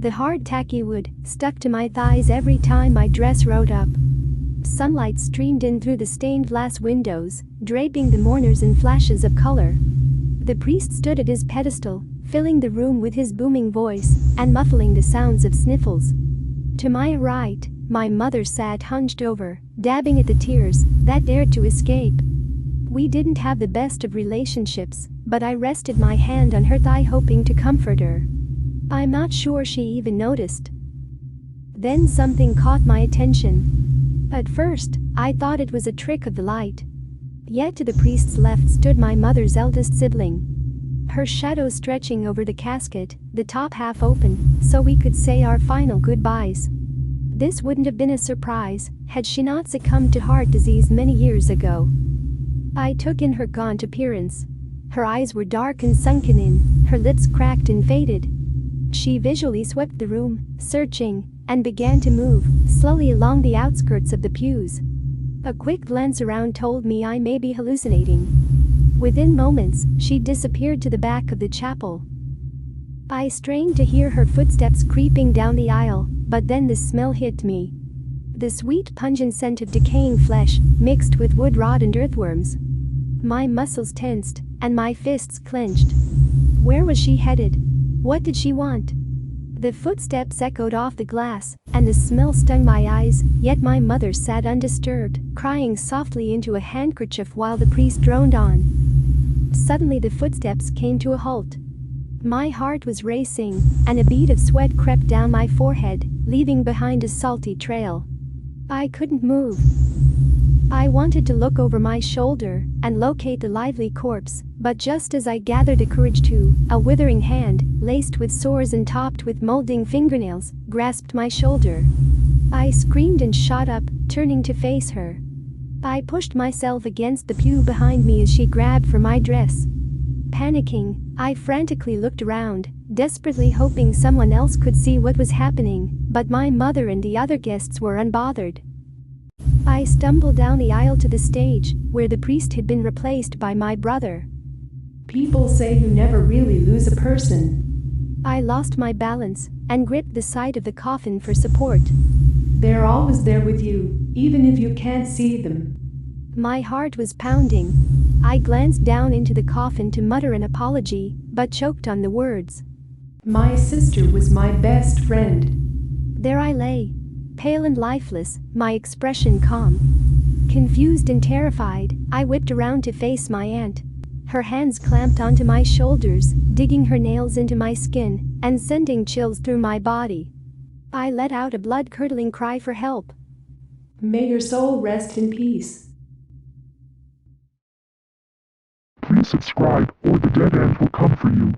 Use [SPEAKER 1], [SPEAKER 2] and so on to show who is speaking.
[SPEAKER 1] The hard tacky wood stuck to my thighs every time my dress rode up. Sunlight streamed in through the stained glass windows, draping the mourners in flashes of color. The priest stood at his pedestal, filling the room with his booming voice and muffling the sounds of sniffles. To my right, my mother sat hunched over, dabbing at the tears that dared to escape. We didn't have the best of relationships, but I rested my hand on her thigh hoping to comfort her. I'm not sure she even noticed. Then something caught my attention. At first, I thought it was a trick of the light. Yet to the priest's left stood my mother's eldest sibling. Her shadow stretching over the casket, the top half open, so we could say our final goodbyes. This wouldn't have been a surprise had she not succumbed to heart disease many years ago. I took in her gaunt appearance. Her eyes were dark and sunken in, her lips cracked and faded. She visually swept the room, searching, and began to move slowly along the outskirts of the pews. A quick glance around told me I may be hallucinating. Within moments, she disappeared to the back of the chapel. I strained to hear her footsteps creeping down the aisle, but then the smell hit me. The sweet pungent scent of decaying flesh, mixed with wood rot and earthworms. My muscles tensed, and my fists clenched. Where was she headed? What did she want? The footsteps echoed off the glass, and the smell stung my eyes, yet my mother sat undisturbed, crying softly into a handkerchief while the priest droned on. Suddenly the footsteps came to a halt. My heart was racing, and a bead of sweat crept down my forehead, leaving behind a salty trail. I couldn't move. I wanted to look over my shoulder and locate the lively corpse, but just as I gathered the courage to, a withering hand, laced with sores and topped with molding fingernails, grasped my shoulder. I screamed and shot up, turning to face her. I pushed myself against the pew behind me as she grabbed for my dress. Panicking, I frantically looked around, desperately hoping someone else could see what was happening, but my mother and the other guests were unbothered. I stumbled down the aisle to the stage, where the priest had been replaced by my brother.
[SPEAKER 2] People say you never really lose a person.
[SPEAKER 1] I lost my balance and gripped the side of the coffin for support.
[SPEAKER 2] They're always there with you, even if you can't see them.
[SPEAKER 1] My heart was pounding. I glanced down into the coffin to mutter an apology, but choked on the words.
[SPEAKER 2] My sister was my best friend.
[SPEAKER 1] There I lay, pale and lifeless, my expression calm. Confused and terrified, I whipped around to face my aunt. Her hands clamped onto my shoulders, digging her nails into my skin and sending chills through my body. I let out a blood-curdling cry for help.
[SPEAKER 2] May your soul rest in peace.
[SPEAKER 3] Please subscribe or the dead end will come for you.